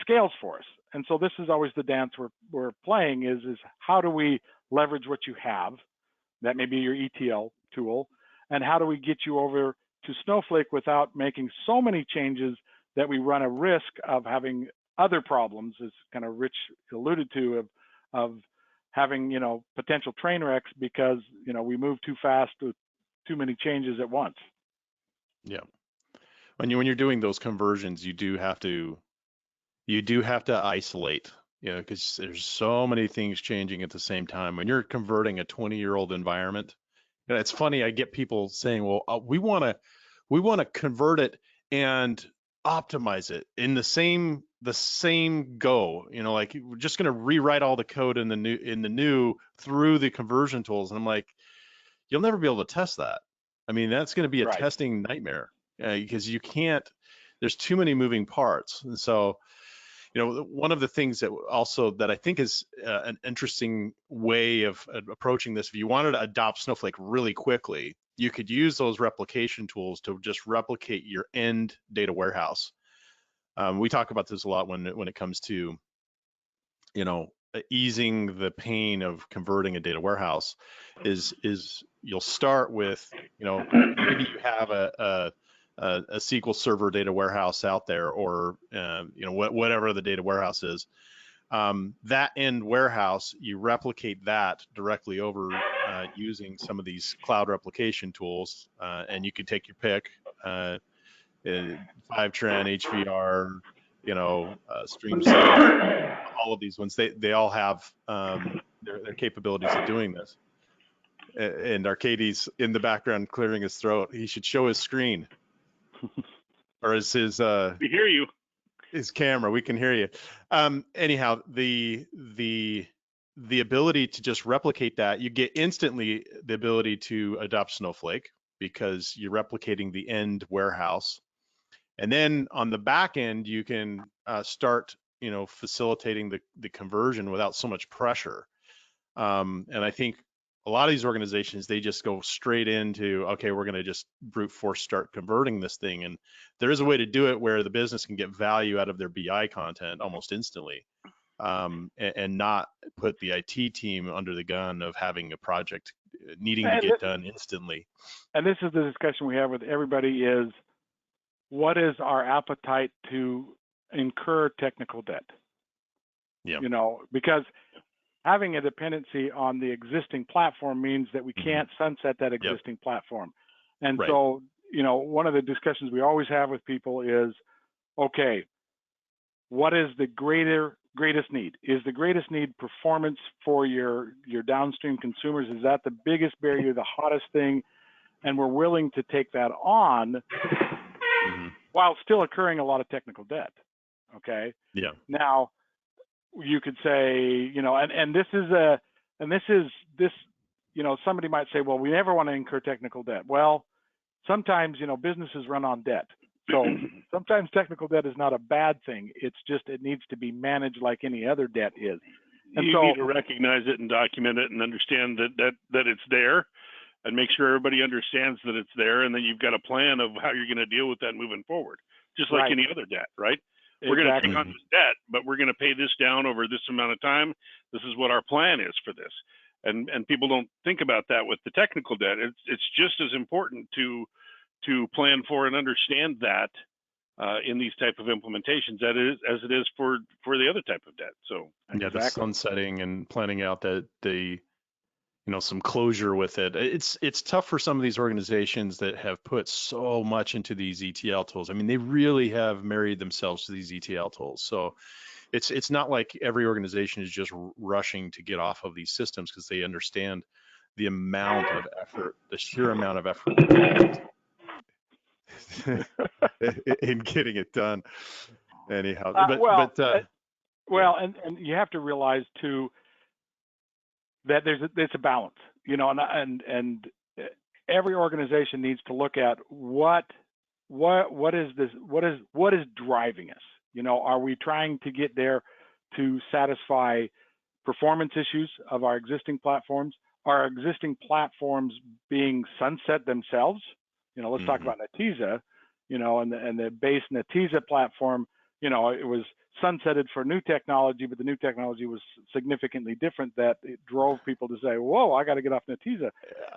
[SPEAKER 2] scales for us. And so this is always the dance we're playing is how do we leverage what you have, that may be your ETL tool, and how do we get you over to Snowflake without making so many changes that we run a risk of having other problems, as kind of Rich alluded to, of having, you know, potential train wrecks because, you know, we move too fast with too many changes at once.
[SPEAKER 1] Yeah. When you're doing those conversions, you do have to isolate, you know, because there's so many things changing at the same time. When you're converting a 20-year-old environment, you know, it's funny. I get people saying, "Well, we want to convert it and optimize it in the same go." You know, like we're just going to rewrite all the code in the new through the conversion tools. And I'm like, you'll never be able to test that. I mean, that's going to be a testing nightmare because you can't. There's too many moving parts, and so. You know, one of the things that I think is an interesting way of approaching this, if you wanted to adopt Snowflake really quickly, you could use those replication tools to just replicate your end data warehouse. We talk about this a lot when it comes to, easing the pain of converting a data warehouse. Is you'll start with, maybe you have a SQL Server data warehouse out there, or whatever the data warehouse is. That end warehouse, you replicate that directly over using some of these cloud replication tools, and you can take your pick, Fivetran, HVR, StreamSets, all of these ones. They all have their capabilities of doing this. And Arkady's in the background clearing his throat. He should show his screen, or is his
[SPEAKER 3] We hear you.
[SPEAKER 1] His camera. We can hear you. Anyhow, the ability to just replicate that, you get instantly the ability to adopt Snowflake because you're replicating the end warehouse. And then on the back end, you can start, facilitating the conversion without so much pressure. And I think a lot of these organizations, they just go straight into, okay, we're going to just brute force start converting this thing. And there is a way to do it where the business can get value out of their BI content almost instantly, and not put the IT team under the gun of having a project needing to get done instantly.
[SPEAKER 2] And this is the discussion we have with everybody is, what is our appetite to incur technical debt?
[SPEAKER 1] Yeah.
[SPEAKER 2] Because having a dependency on the existing platform means that we can't sunset that existing platform. And so, one of the discussions we always have with people is, okay, what is the greatest need? Is the greatest need performance for your downstream consumers? Is that the biggest barrier, the hottest thing? And we're willing to take that on while still incurring a lot of technical debt. Okay.
[SPEAKER 1] Yeah.
[SPEAKER 2] Now, you could say, somebody might say, well, we never want to incur technical debt. Well, sometimes, businesses run on debt. So sometimes technical debt is not a bad thing. It's just, it needs to be managed like any other debt is. And
[SPEAKER 3] you need to recognize it and document it and understand that it's there, and make sure everybody understands that it's there. And then you've got a plan of how you're going to deal with that moving forward, just like any other debt, right? We're going to take on this debt, but we're going to pay this down over this amount of time. This is what our plan is for this. And people don't think about that with the technical debt. It's just as important to plan for and understand that in these type of implementations as it is for the other type of debt. So
[SPEAKER 1] the sunsetting and planning out that some closure with it. It's tough for some of these organizations that have put so much into these ETL tools. I mean, they really have married themselves to these ETL tools. So it's not like every organization is just rushing to get off of these systems, because they understand the amount of effort, the sheer amount of effort in getting it done. Anyhow,
[SPEAKER 2] and you have to realize too that it's a balance, and every organization needs to look at what is driving us. Are we trying to get there to satisfy performance issues of our existing platforms? Are existing platforms being sunset themselves? Let's talk about Netezza, and the base Netezza platform, it was sunsetted for new technology, but the new technology was significantly different, that it drove people to say, whoa, I got to get off Netezza.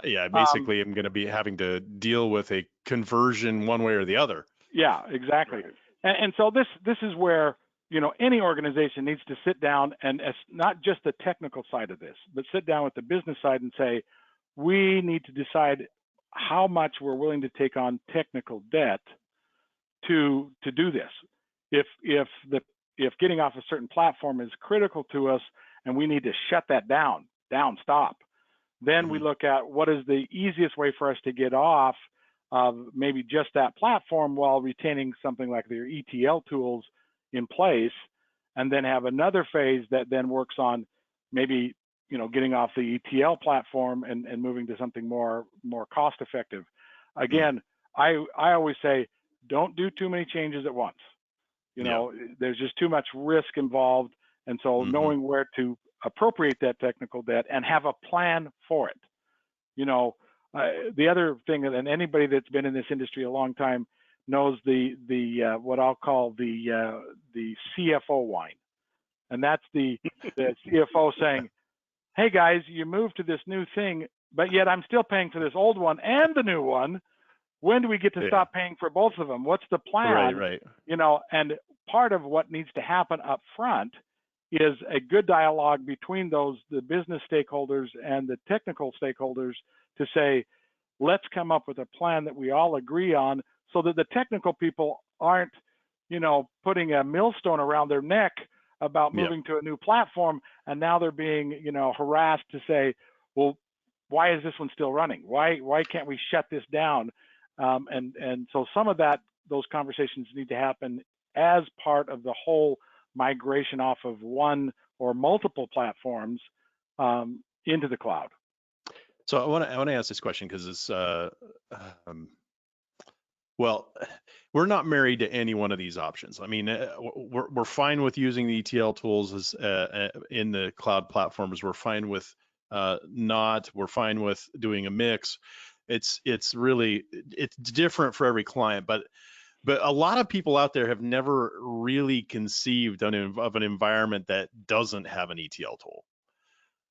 [SPEAKER 1] Yeah, basically I'm going to be having to deal with a conversion one way or the other.
[SPEAKER 2] Yeah, exactly. And so this is where, any organization needs to sit down and not just the technical side of this, but sit down with the business side and say, we need to decide how much we're willing to take on technical debt to do this. If getting off a certain platform is critical to us and we need to shut that down, stop, then we look at what is the easiest way for us to get off of maybe just that platform while retaining something like their ETL tools in place, and then have another phase that then works on maybe getting off the ETL platform and moving to something more cost effective. Again, I always say, don't do too many changes at once. There's just too much risk involved. And so knowing where to appropriate that technical debt and have a plan for it. the other thing, and anybody that's been in this industry a long time knows the what I'll call the CFO whine, and that's the CFO saying, "Hey guys, you moved to this new thing, but yet I'm still paying for this old one and the new one. When do we get to stop paying for both of them? What's the plan?"
[SPEAKER 1] Right.
[SPEAKER 2] You know, and part of what needs to happen up front is a good dialogue between the business stakeholders and the technical stakeholders to say, let's come up with a plan that we all agree on, so that the technical people aren't, you know, putting a millstone around their neck about moving to a new platform, and now they're being, you know, harassed to say, well, why is this one still running? Why can't we shut this down? And so some of those conversations need to happen as part of the whole migration off of one or multiple platforms into the cloud.
[SPEAKER 1] So I want to ask this question because it's well, we're not married to any one of these options. I mean, we're fine with using the ETL tools as in the cloud platforms. We're fine with not. We're fine with doing a mix. It's different for every client, but a lot of people out there have never really conceived of an environment that doesn't have an ETL tool.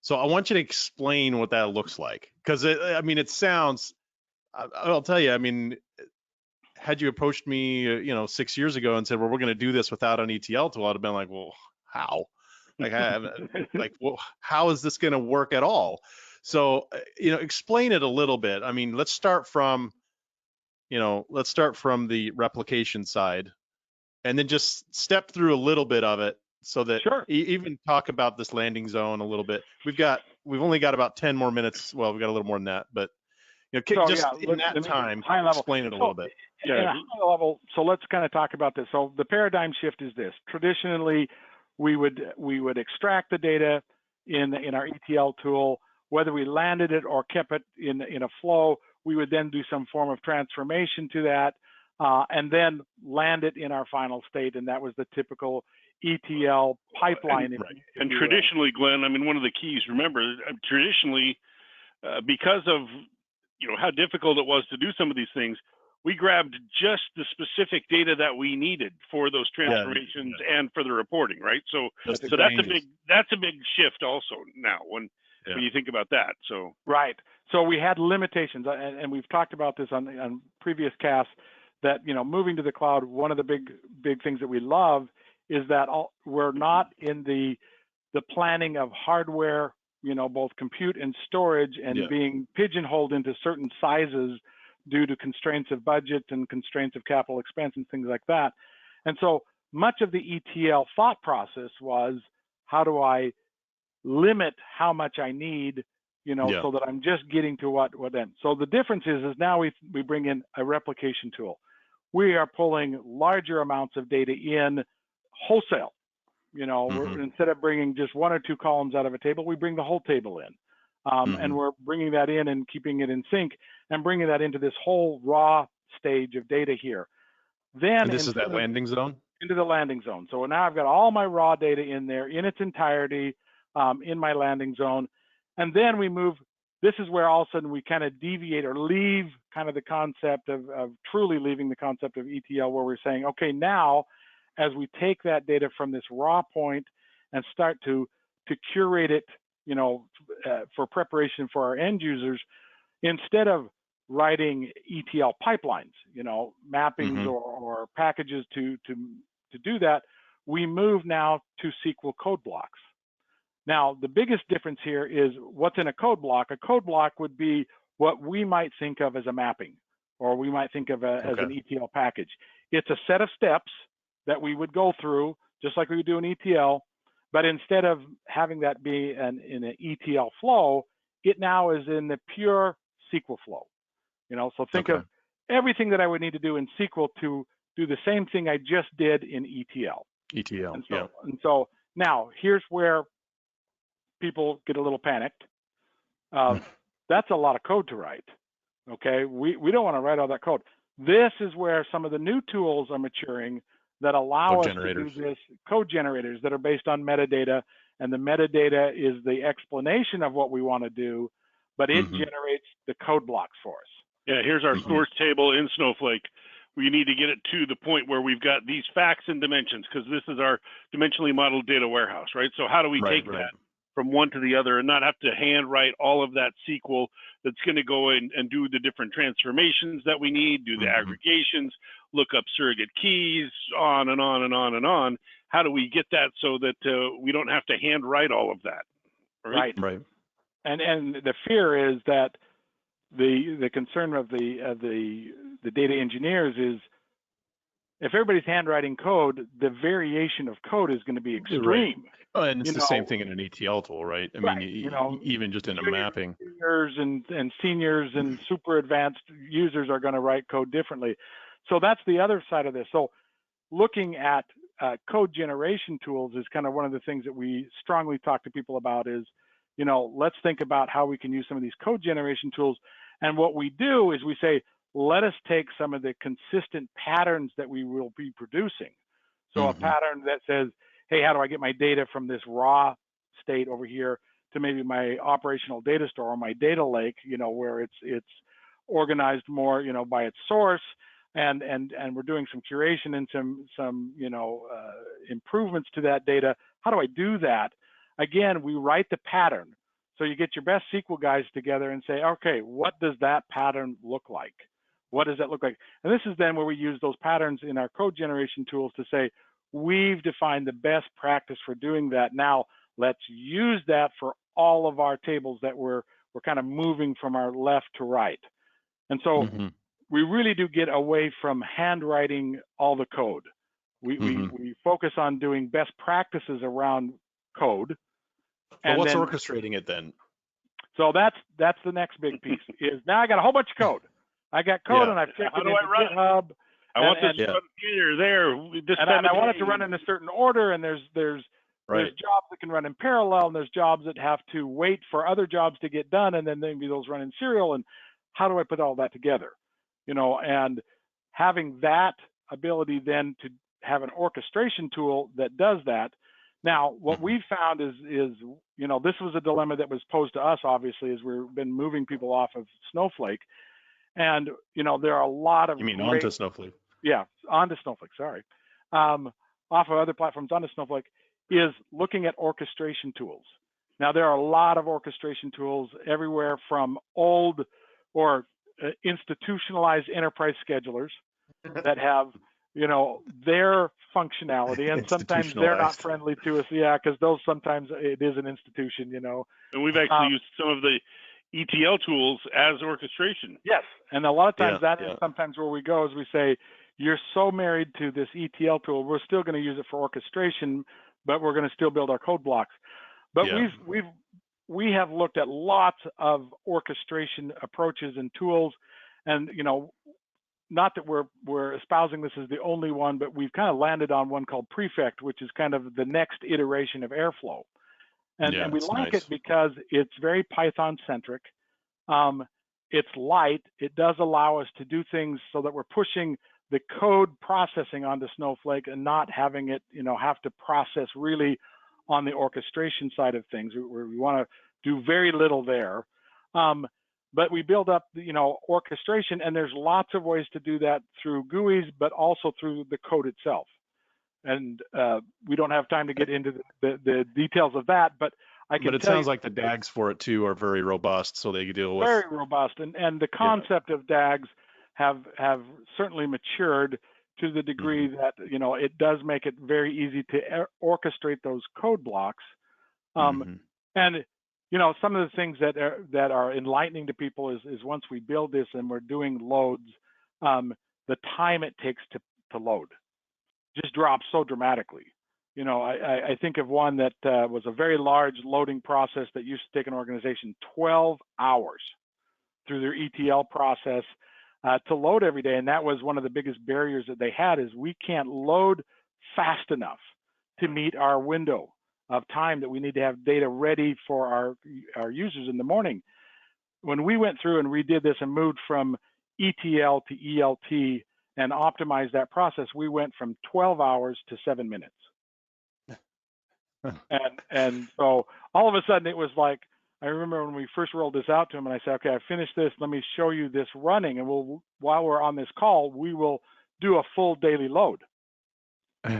[SPEAKER 1] So I want you to explain what that looks like, because I mean, it sounds. I'll tell you. I mean, had you approached me, you know, 6 years ago and said, "Well, we're going to do this without an ETL tool," I'd have been like, "Well, how? Well, how is this going to work at all?" So, you know, explain it a little bit. I mean, let's start from the replication side, and then just step through a little bit of it, so that even talk about this landing zone a little bit. We've only got about 10 more minutes. Well, we've got a little more than that, but you know, in that time, high level, explain it a little bit.
[SPEAKER 2] Yeah. High level. So let's kind of talk about this. So the paradigm shift is this. Traditionally, we would extract the data in our ETL tool, whether we landed it or kept it in a flow. We would then do some form of transformation to that, and then land it in our final state, and that was the typical ETL pipeline.
[SPEAKER 3] And traditionally, Glenn, I mean, one of the keys, remember, traditionally, because of, you know, how difficult it was to do some of these things, we grabbed just the specific data that we needed for those transformations and for the reporting, right? So that's a big shift also now when you think about that. So
[SPEAKER 2] right. So we had limitations, and we've talked about this on previous casts, that, you know, moving to the cloud, one of the big things that we love is that we're not in the planning of hardware, you know, both compute and storage, and being pigeonholed into certain sizes due to constraints of budget and constraints of capital expense and things like that. And so much of the ETL thought process was, how do I limit how much I need, you know, so that I'm just getting to what then. So the difference is now we bring in a replication tool. We are pulling larger amounts of data in wholesale. You know, instead of bringing just one or two columns out of a table, we bring the whole table in. And we're bringing that in and keeping it in sync and bringing that into this whole raw stage of data here. Then
[SPEAKER 1] this is that landing zone?
[SPEAKER 2] Into the landing zone. So now I've got all my raw data in there in its entirety, in my landing zone. And then we move, this is where all of a sudden we kind of deviate or leave kind of the concept of truly leaving the concept of ETL, where we're saying, okay, now as we take that data from this raw point and start to curate it, you know, for preparation for our end users, instead of writing ETL pipelines, you know, mappings or packages to do that, we move now to SQL code blocks. Now, the biggest difference here is what's in a code block. A code block would be what we might think of as a mapping, or we might think of as an ETL package. It's a set of steps that we would go through, just like we would do an ETL, but instead of having that be in an ETL flow, it now is in the pure SQL flow. You know, so think of everything that I would need to do in SQL to do the same thing I just did in ETL. And so now here's where people get a little panicked. That's a lot of code to write. Okay, we don't want to write all that code. This is where some of the new tools are maturing that allow us to do this, code generators that are based on metadata, and the metadata is the explanation of what we want to do, but it generates the code blocks for us.
[SPEAKER 3] Yeah, here's our source table in Snowflake. We need to get it to the point where we've got these facts and dimensions, because this is our dimensionally modeled data warehouse, right? So how do we take that from one to the other and not have to handwrite all of that SQL that's going to go in and do the different transformations that we need, do the aggregations, look up surrogate keys, on and on and on and on. How do we get that so that we don't have to handwrite all of that?
[SPEAKER 2] Right. And the fear is that the concern of the data engineers is, if everybody's handwriting code, the variation of code is going to be extreme.
[SPEAKER 1] And it's the same thing in an ETL tool, right? I mean, even just in a mapping.
[SPEAKER 2] And seniors and super advanced users are going to write code differently. So that's the other side of this. So looking at code generation tools is kind of one of the things that we strongly talk to people about is, let's think about how we can use some of these code generation tools. And what we do is we say, let us take some of the consistent patterns that we will be producing. So a pattern that says, hey, how do I get my data from this raw state over here to maybe my operational data store or my data lake, where it's organized more, by its source, and we're doing some curation and some improvements to that data. How do I do that? Again, we write the pattern. So you get your best SQL guys together and say, okay, what does that pattern look like? What does that look like? And this is then where we use those patterns in our code generation tools to say, we've defined the best practice for doing that. Now let's use that for all of our tables that we're kind of moving from our left to right. And so we really do get away from handwriting all the code. We focus on doing best practices around code.
[SPEAKER 1] But what's orchestrating it then?
[SPEAKER 2] So that's the next big piece. Is now I got a whole bunch of code. I got code and I've checked it into GitHub.
[SPEAKER 3] I want this to run here, there.
[SPEAKER 2] And I want it to run in a certain order, and there's jobs that can run in parallel, and there's jobs that have to wait for other jobs to get done, and then maybe those run in serial. And how do I put all that together? And having that ability then to have an orchestration tool that does that. Now, what we've found is this was a dilemma that was posed to us, obviously, as we've been moving people off of Snowflake. And, there are a lot of
[SPEAKER 1] onto Snowflake?
[SPEAKER 2] Yeah, onto Snowflake, sorry. Off of other platforms onto Snowflake, is looking at orchestration tools. Now, there are a lot of orchestration tools everywhere from old or institutionalized enterprise schedulers that have, their functionality, and sometimes they're not friendly to us. Yeah, because those sometimes it is an institution,
[SPEAKER 3] And we've actually used some of the ETL tools as orchestration.
[SPEAKER 2] Yes, and a lot of times that is sometimes where we go, is we say, you're so married to this ETL tool, we're still going to use it for orchestration, but we're going to still build our code blocks. But we have looked at lots of orchestration approaches and tools, and not that we're espousing this as the only one, but we've kind of landed on one called Prefect, which is kind of the next iteration of Airflow. And we like it because it's very Python centric. It's light. It does allow us to do things so that we're pushing the code processing onto Snowflake and not having it, have to process really on the orchestration side of things. We want to do very little there. But we build up, orchestration, and there's lots of ways to do that through GUIs, but also through the code itself. And we don't have time to get into the details of that, but I can. But
[SPEAKER 1] it sounds like the DAGs for it too are very robust, so they can deal with.
[SPEAKER 2] Very robust, and the concept of DAGs have certainly matured to the degree that it does make it very easy to orchestrate those code blocks. And some of the things that are enlightening to people is once we build this and we're doing loads, the time it takes to load just drops so dramatically. I think of one that was a very large loading process that used to take an organization 12 hours through their ETL process to load every day. And that was one of the biggest barriers that they had, is we can't load fast enough to meet our window of time that we need to have data ready for our users in the morning. When we went through and redid this and moved from ETL to ELT and optimized that process, we went from 12 hours to 7 minutes. And so all of a sudden it was like, I remember when we first rolled this out to him, and I said, okay, I finished this. Let me show you this running, and while we're on this call, we will do a full daily load. He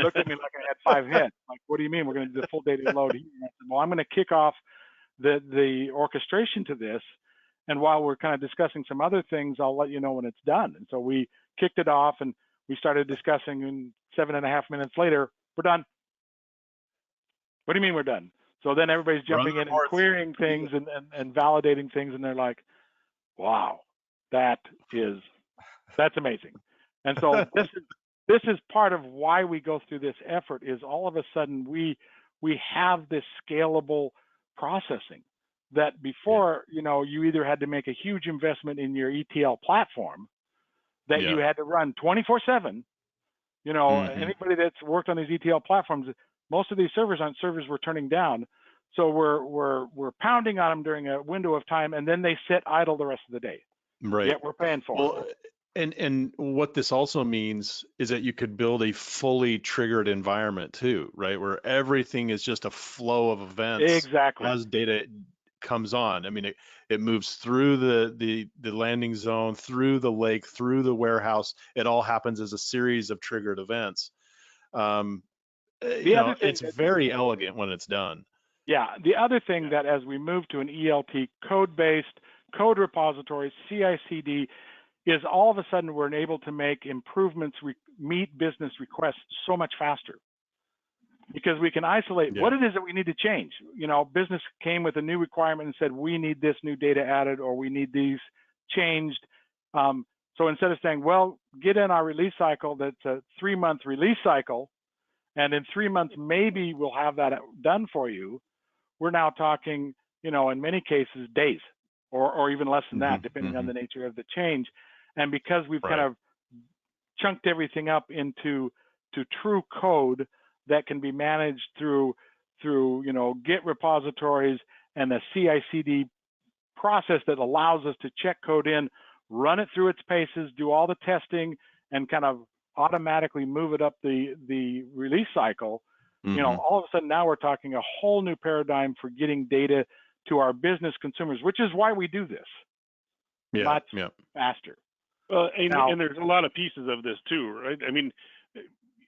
[SPEAKER 2] looked at me like I had 5 heads. Like, what do you mean we're going to do the full daily load? And I said, well, I'm going to kick off the orchestration to this, and while we're kind of discussing some other things, I'll let you know when it's done. And so we kicked it off, and we started discussing, and 7.5 minutes later, we're done. What do you mean we're done? So then everybody's jumping in and querying things and validating things, and they're like, wow, that's amazing. And so this is part of why we go through this effort, is all of a sudden we have this scalable processing that before, you either had to make a huge investment in your ETL platform that you had to run 24/7. Anybody that's worked on these ETL platforms, most of these servers aren't servers we're turning down. So we're pounding on them during a window of time, and then they sit idle the rest of the day.
[SPEAKER 1] Right.
[SPEAKER 2] Yet we're paying for it.
[SPEAKER 1] And what this also means is that you could build a fully triggered environment too, right? Where everything is just a flow of events
[SPEAKER 2] exactly
[SPEAKER 1] as data comes on. I mean, it moves through the landing zone, through the lake, through the warehouse. It all happens as a series of triggered events. It's very elegant when it's done.
[SPEAKER 2] Yeah. The other thing that as we move to an ELT code-based code repository, CI/CD, is all of a sudden we're able to make improvements, meet business requests so much faster, because we can isolate what it is that we need to change. Business came with a new requirement and said, we need this new data added, or we need these changed. So instead of saying, well, get in our release cycle, that's a 3-month release cycle, and in 3 months, maybe we'll have that done for you. We're now talking, in many cases, days, or even less than that, depending on the nature of the change. And because we've kind of chunked everything up into true code that can be managed through Git repositories and a CI/CD process that allows us to check code in, run it through its paces, do all the testing, and kind of automatically move it up the release cycle. All of a sudden now we're talking a whole new paradigm for getting data to our business consumers, which is why we do this much faster.
[SPEAKER 3] And there's a lot of pieces of this too, right? I mean,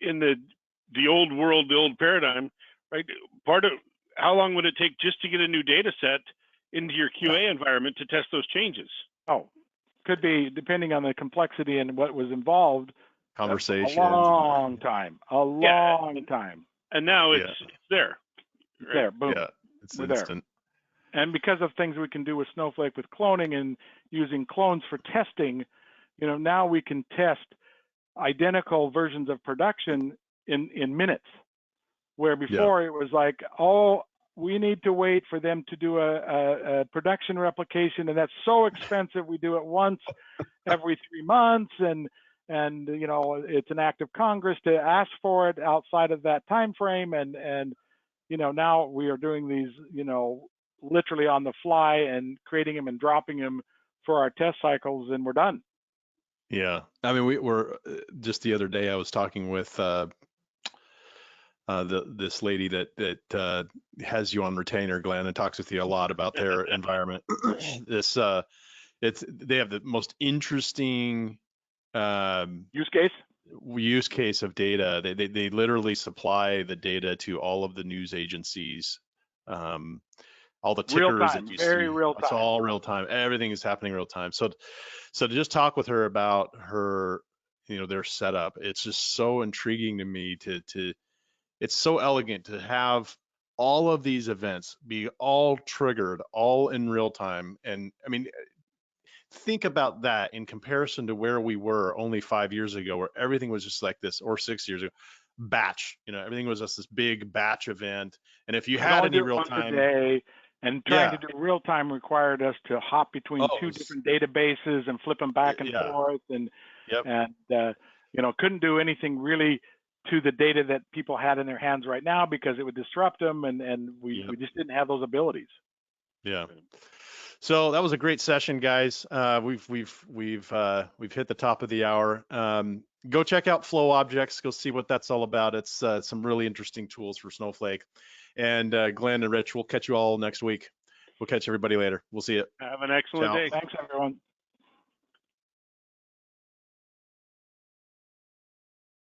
[SPEAKER 3] in the old world, the old paradigm, right? Part of how long would it take just to get a new data set into your QA environment to test those changes?
[SPEAKER 2] Oh, could be, depending on the complexity and what was involved.
[SPEAKER 1] Conversations.
[SPEAKER 2] A long time.
[SPEAKER 3] And now it's there.
[SPEAKER 2] It's there. Boom.
[SPEAKER 1] Yeah, it's
[SPEAKER 2] We're
[SPEAKER 1] instant.
[SPEAKER 2] There. And because of things we can do with Snowflake with cloning and using clones for testing, now we can test identical versions of production in minutes, where before it was like, oh, we need to wait for them to do a production replication, and that's so expensive. We do it once every 3 months, and it's an act of Congress to ask for it outside of that time frame, and now we are doing these literally on the fly and creating them and dropping them for our test cycles, and we're done.
[SPEAKER 1] Yeah, I mean, we're just the other day I was talking with this lady that has you on retainer, Glenn, and talks with you a lot about their environment. They have the most interesting
[SPEAKER 2] use
[SPEAKER 1] case of data. They literally supply the data to all of the news agencies, all the tickers that you see. It's all real time. Everything is happening real time. So to just talk with her about her, their setup, it's just so intriguing to me it's so elegant to have all of these events be all triggered, all in real time. And I mean, think about that in comparison to where we were only 5 years ago, where everything was just like this, or 6 years ago, batch. Everything was just this big batch event. And if you had any real time,
[SPEAKER 2] and trying to do real time required us to hop between 2 different databases and flip them back and forth, and couldn't do anything really to the data that people had in their hands right now because it would disrupt them, and we just didn't have those abilities.
[SPEAKER 1] Yeah. So that was a great session, guys. We've hit the top of the hour. Go check out Flow Objects. Go see what that's all about. It's some really interesting tools for Snowflake. And Glenn and Rich, we'll catch you all next week. We'll catch everybody later. We'll see you.
[SPEAKER 3] Have an excellent
[SPEAKER 1] Ciao.
[SPEAKER 3] day.
[SPEAKER 2] Thanks, everyone.